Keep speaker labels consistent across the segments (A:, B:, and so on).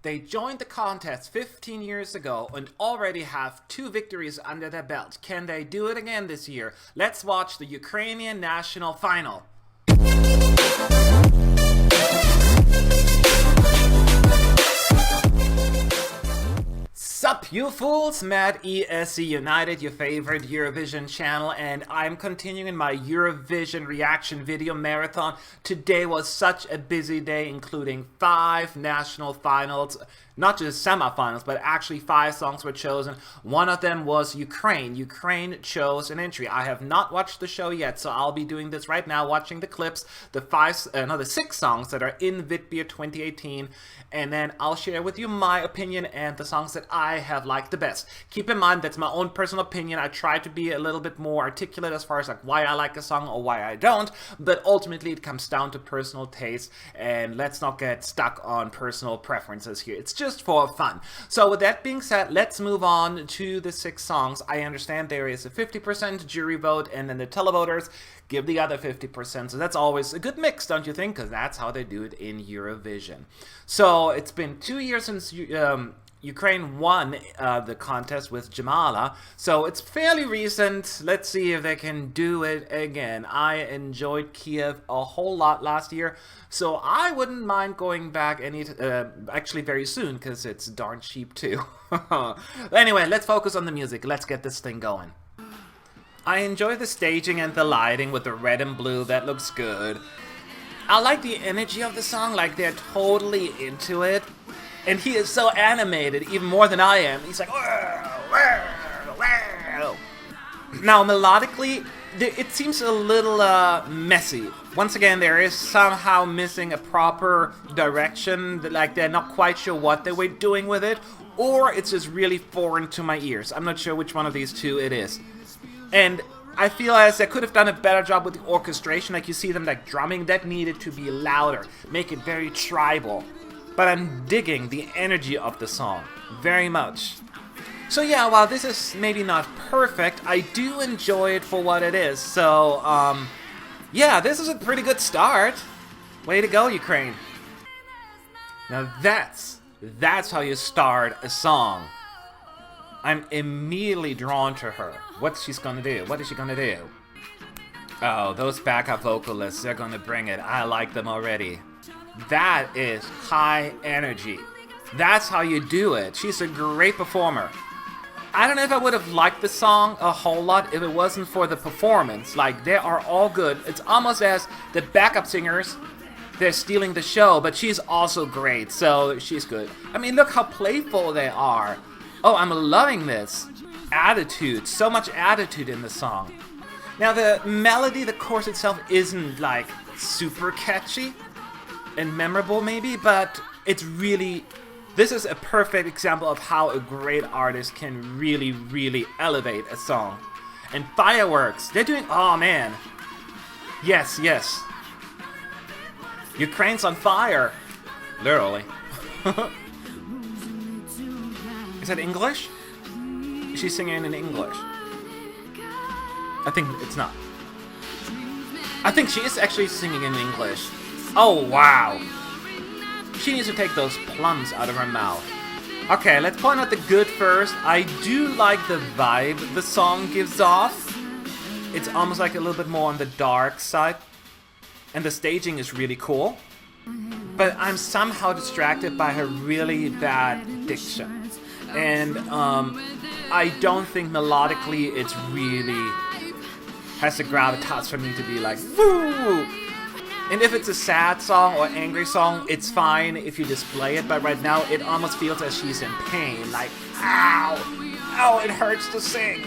A: They joined the contest 15 years ago and already have 2 victories under their belt. Can they do it again this year? Let's watch the Ukrainian national final. Sup you fools, Matt ESC United, your favorite Eurovision channel, and I'm continuing my Eurovision reaction video marathon. Today was such a busy day, including 5 national finals. Not just semifinals, but actually 5 songs were chosen. One of them was Ukraine. Ukraine chose an entry. I have not watched the show yet, so I'll be doing this right now, watching the clips, the 6 songs that are in Vidbir 2018, and then I'll share with you my opinion and the songs that I have liked the best. Keep in mind, that's my own personal opinion. I try to be a little bit more articulate as far as like why I like a song or why I don't, but ultimately it comes down to personal taste, and let's not get stuck on personal preferences here. It's just for fun. So with that being said, let's move on to the 6 songs. I understand there is a 50% jury vote, and then the televoters give the other 50%. So that's always a good mix, don't you think? Because that's how they do it in Eurovision. So it's been 2 years since Ukraine won the contest with Jamala, so it's fairly recent. Let's see if they can do it again. I enjoyed Kiev a whole lot last year, so I wouldn't mind going back actually very soon, because it's darn cheap too. Anyway, let's focus on the music. Let's get this thing going. I enjoy the staging and the lighting with the red and blue. That looks good. I like the energy of the song, like they're totally into it. And he is so animated, even more than I am. He's like, now melodically, it seems a little messy. Once again, there is somehow missing a proper direction, like they're not quite sure what they were doing with it, or it's just really foreign to my ears. I'm not sure which one of these two it is. And I feel as they could have done a better job with the orchestration, like you see them like drumming, that needed to be louder, make it very tribal. But I'm digging the energy of the song very much. So yeah, while this is maybe not perfect, I do enjoy it for what it is. So, yeah, this is a pretty good start. Way to go, Ukraine. Now that's how you start a song. I'm immediately drawn to her. What she's gonna do? What is she gonna do? Oh, those backup vocalists, they're gonna bring it. I like them already. That is high energy. That's how you do it. She's a great performer. I don't know if I would have liked the song a whole lot if it wasn't for the performance. Like, they are all good. It's almost as the backup singers, they're stealing the show, but she's also great, so she's good. I mean, look how playful they are. Oh, I'm loving this. Attitude. So much attitude in the song. Now, the melody, the chorus itself isn't, like, super catchy and memorable maybe, but it's really, this is a perfect example of how a great artist can really, really elevate a song. And fireworks, they're doing, oh man, yes, yes, Ukraine's on fire, literally. Is that English? Is she singing in English? I think it's not. I think she is actually singing in English. Oh, wow. She needs to take those plums out of her mouth. Okay, let's point out the good first. I do like the vibe the song gives off. It's almost like a little bit more on the dark side. And the staging is really cool. But I'm somehow distracted by her really bad diction. And I don't think melodically it's really has the gravitas for me to be like, woo! And if it's a sad song or angry song, it's fine if you display it, but right now it almost feels as she's in pain, like, ow, ow, it hurts to sing.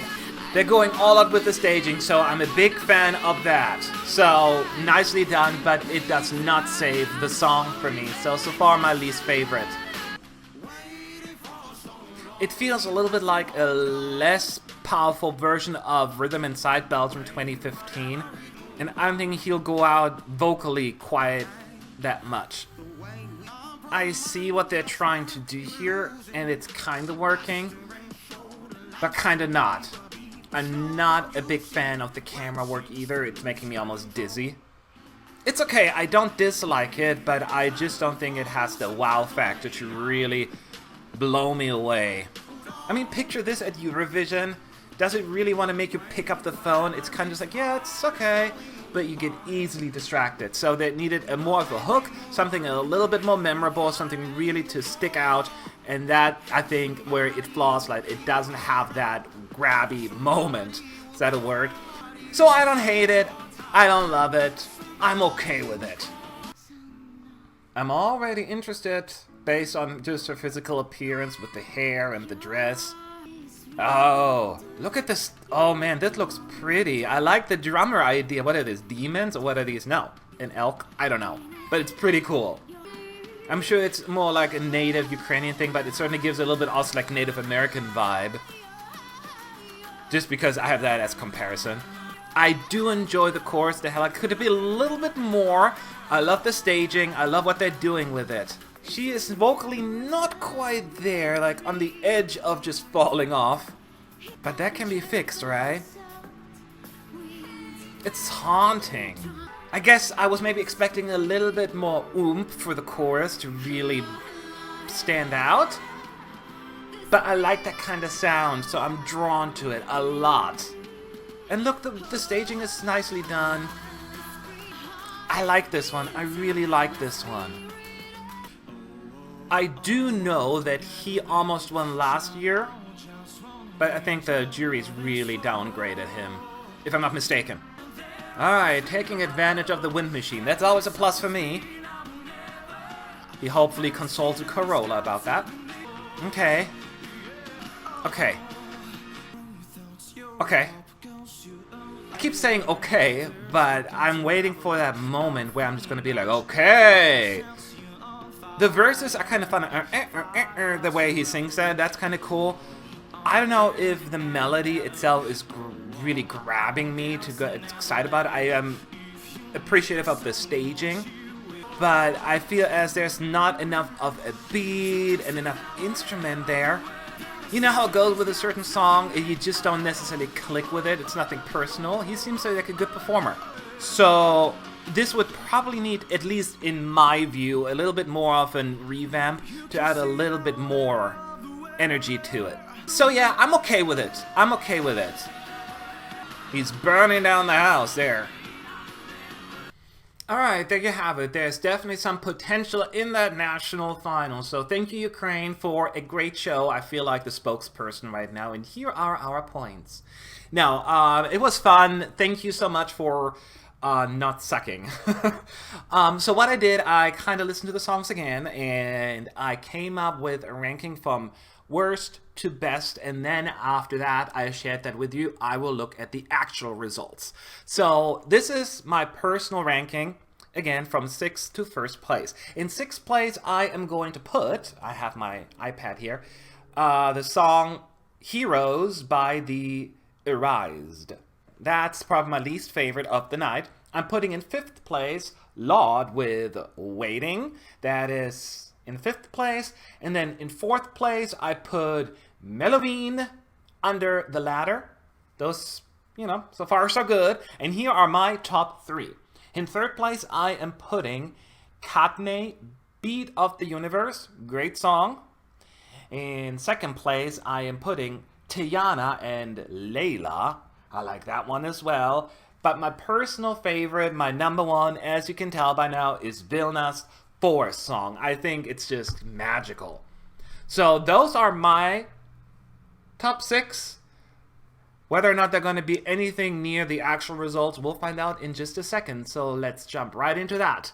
A: They're going all out with the staging, so I'm a big fan of that. So, nicely done, but it does not save the song for me, so far my least favorite. It feels a little bit like a less powerful version of Rhythm Inside Bells from 2015. And I don't think he'll go out vocally quite that much. I see what they're trying to do here, and it's kind of working, but kind of not. I'm not a big fan of the camera work either. It's making me almost dizzy. It's okay, I don't dislike it, but I just don't think it has the wow factor to really blow me away. I mean, picture this at Eurovision. Does it really want to make you pick up the phone? It's kind of just like, yeah, it's okay, but you get easily distracted. So they needed more of a hook, something a little bit more memorable, something really to stick out, and that, I think, where it flaws, like, it doesn't have that grabby moment. Is that a word? So I don't hate it, I don't love it, I'm okay with it. I'm already interested, based on just her physical appearance with the hair and the dress. Oh, look at this. Oh man, this looks pretty. I like the drummer idea. What are these, demons? Or what are these? No, an elk? I don't know. But it's pretty cool. I'm sure it's more like a native Ukrainian thing, but it certainly gives a little bit also like Native American vibe. Just because I have that as comparison. I do enjoy the chorus. The hell, could it be a little bit more? I love the staging. I love what they're doing with it. She is vocally not quite there, like on the edge of just falling off. But that can be fixed, right? It's haunting. I guess I was maybe expecting a little bit more oomph for the chorus to really stand out. But I like that kind of sound, so I'm drawn to it a lot. And look, the staging is nicely done. I like this one. I really like this one. I do know that he almost won last year, but I think the jury's really downgraded him, if I'm not mistaken. Alright, taking advantage of the wind machine. That's always a plus for me. He hopefully consulted Corolla about that. Okay. Okay. Okay. I keep saying okay, but I'm waiting for that moment where I'm just gonna be like, okay. The verses are kind of fun. The way he sings that, that's kind of cool. I don't know if the melody itself is really grabbing me to get excited about it. I am appreciative of the staging, but I feel as there's not enough of a beat and enough instrument there. You know how it goes with a certain song, you just don't necessarily click with it, it's nothing personal. He seems like a good performer. So this would probably need, at least in my view, a little bit more of a revamp to add a little bit more energy to it. So yeah, I'm okay with it. I'm okay with it. He's burning down the house there. Alright, there you have it. There's definitely some potential in that national final. So thank you, Ukraine, for a great show. I feel like the spokesperson right now. And here are our points. Now, it was fun. Thank you so much for not sucking. So what I did, I kind of listened to the songs again, and I came up with a ranking from worst to best, and then after that, I shared that with you. I will look at the actual results. So this is my personal ranking, again, from 6th to 1st place. In 6th place, I am going to put, I have my iPad here, the song Heroes by the Erased. That's probably my least favorite of the night. I'm putting in 5th place Laud with Waiting. That is in 5th place. And then in 4th place, I put Mélovin, Under the Ladder. Those, you know, so far so good. And here are my top 3. In 3rd place, I am putting Katne, Beat of the Universe. Great song. In 2nd place, I am putting Tiana and Layla. I like that one as well. But my personal favorite, my number 1, as you can tell by now, is Vilna's Forest song. I think it's just magical. So those are my top 6. Whether or not they're going to be anything near the actual results, we'll find out in just a second. So let's jump right into that.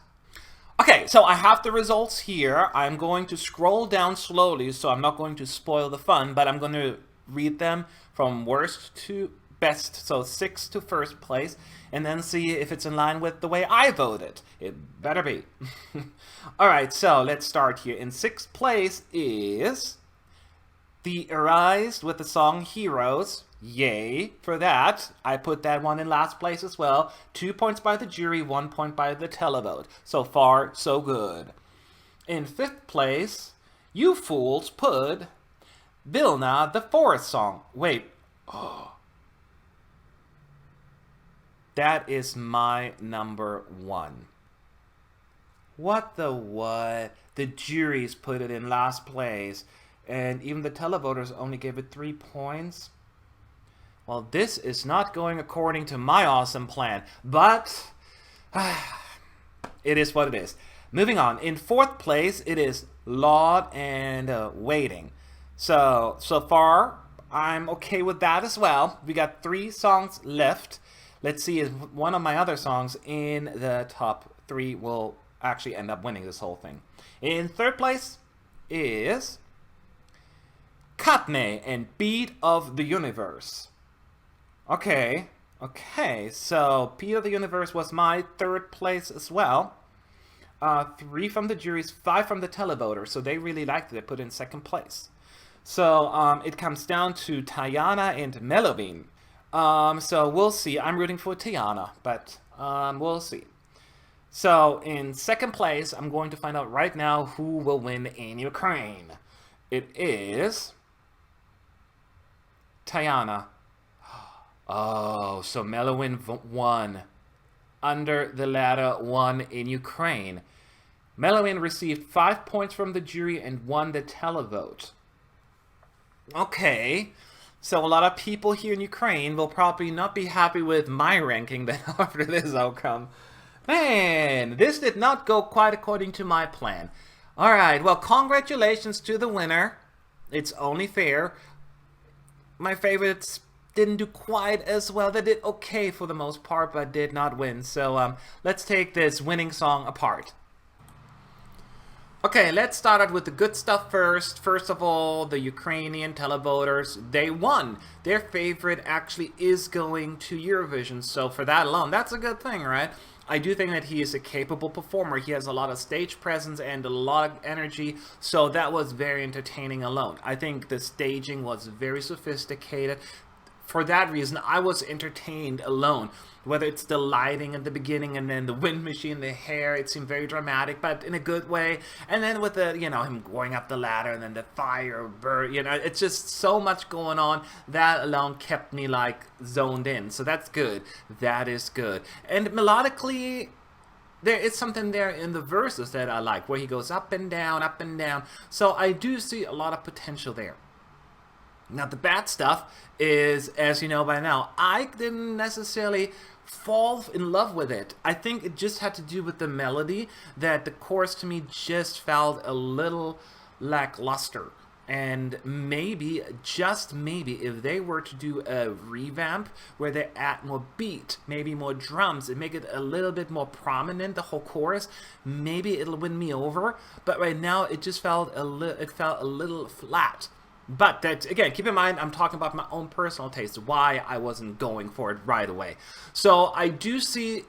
A: Okay, so I have the results here. I'm going to scroll down slowly, so I'm not going to spoil the fun, but I'm going to read them from worst to best, so 6th to 1st place, and then see if it's in line with the way I voted. It better be. Alright, so let's start here. In 6th place is The Erased with the song Heroes. Yay for that. I put that one in last place as well. 2 points by the jury, 1 point by the televote. So far, so good. In 5th place, you fools put Vilna, the Forest song. Wait. Oh. That is my number 1. What the what? The juries put it in last place, and even the televoters only gave it 3 points. Well, this is not going according to my awesome plan, but it is what it is. Moving on. In 4th place, it is Laud and Waiting. So far, I'm okay with that as well. We got 3 songs left. Let's see if one of my other songs in the top 3 will actually end up winning this whole thing. In 3rd place is Katne and Beat of the Universe. Okay, so Beat of the Universe was my 3rd place as well. 3 from the juries, 5 from the televoters, so they really liked it. They put it in 2nd place. So it comes down to Tayana and Mélovin. So we'll see. I'm rooting for Tayana, but we'll see. So in 2nd place, I'm going to find out right now who will win in Ukraine. It is Tayana. Oh, so Mélovin won. Under the ladder won in Ukraine. Mélovin received 5 points from the jury and won the televote. Okay, so a lot of people here in Ukraine will probably not be happy with my ranking then after this outcome. Man, this did not go quite according to my plan. Alright, well, congratulations to the winner. It's only fair. My favorites didn't do quite as well. They did okay for the most part, but did not win. So let's take this winning song apart. Okay, let's start out with the good stuff first. First of all, the Ukrainian televoters, they won. Their favorite actually is going to Eurovision, so for that alone, that's a good thing, right? I do think that he is a capable performer. He has a lot of stage presence and a lot of energy, so that was very entertaining alone. I think the staging was very sophisticated. For that reason, I was entertained alone. Whether it's the lighting at the beginning and then the wind machine, the hair, it seemed very dramatic, but in a good way. And then with the, him going up the ladder and then the fire burn, it's just so much going on. That alone kept me like zoned in. So that's good. That is good. And melodically, there is something there in the verses that I like, where he goes up and down, up and down. So I do see a lot of potential there. Now, the bad stuff is, as you know by now, I didn't necessarily fall in love with it. I think it just had to do with the melody, that the chorus to me just felt a little lackluster. And maybe, just maybe, if they were to do a revamp where they add more beat, maybe more drums, and make it a little bit more prominent, the whole chorus, maybe it'll win me over. But right now, it just felt a little flat. But that, again, keep in mind, I'm talking about my own personal taste, why I wasn't going for it right away. So I do see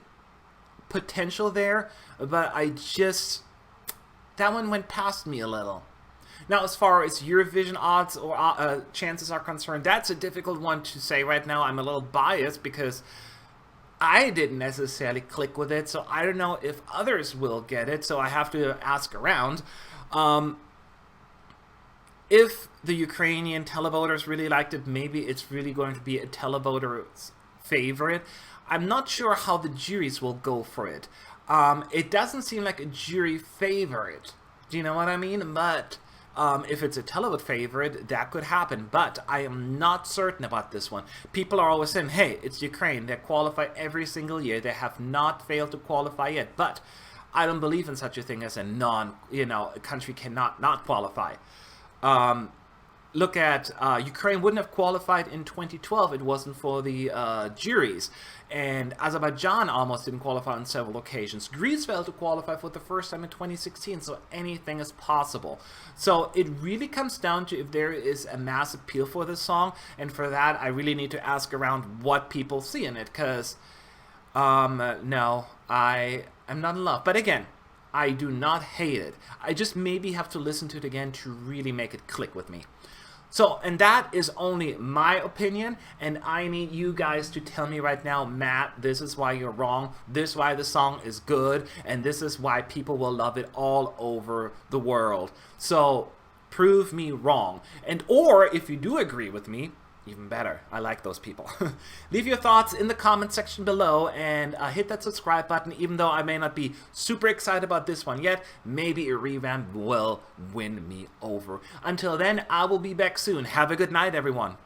A: potential there, but that one went past me a little. Now, as far as Eurovision odds or chances are concerned, that's a difficult one to say right now. I'm a little biased because I didn't necessarily click with it, so I don't know if others will get it, so I have to ask around. If the Ukrainian televoters really liked it, maybe it's really going to be a televoter's favorite. I'm not sure how the juries will go for it. It doesn't seem like a jury favorite. Do you know what I mean? But if it's a televote favorite, that could happen. But I am not certain about this one. People are always saying, hey, it's Ukraine. They qualify every single year. They have not failed to qualify yet. But I don't believe in such a thing as a country cannot not qualify. Look at Ukraine wouldn't have qualified in 2012 if it wasn't for the juries, and Azerbaijan almost didn't qualify on several occasions. Greece failed to qualify for the first time in 2016, so anything is possible. So it really comes down to if there is a mass appeal for this song, and for that I really need to ask around what people see in it, because no, I am not in love. But again, I do not hate it. I just maybe have to listen to it again to really make it click with me. So, and that is only my opinion, and I need you guys to tell me right now, Matt, this is why you're wrong, this is why the song is good, and this is why people will love it all over the world. So, prove me wrong. And or, if you do agree with me, even better. I like those people. Leave your thoughts in the comment section below and hit that subscribe button. Even though I may not be super excited about this one yet, maybe a revamp will win me over. Until then, I will be back soon. Have a good night, everyone.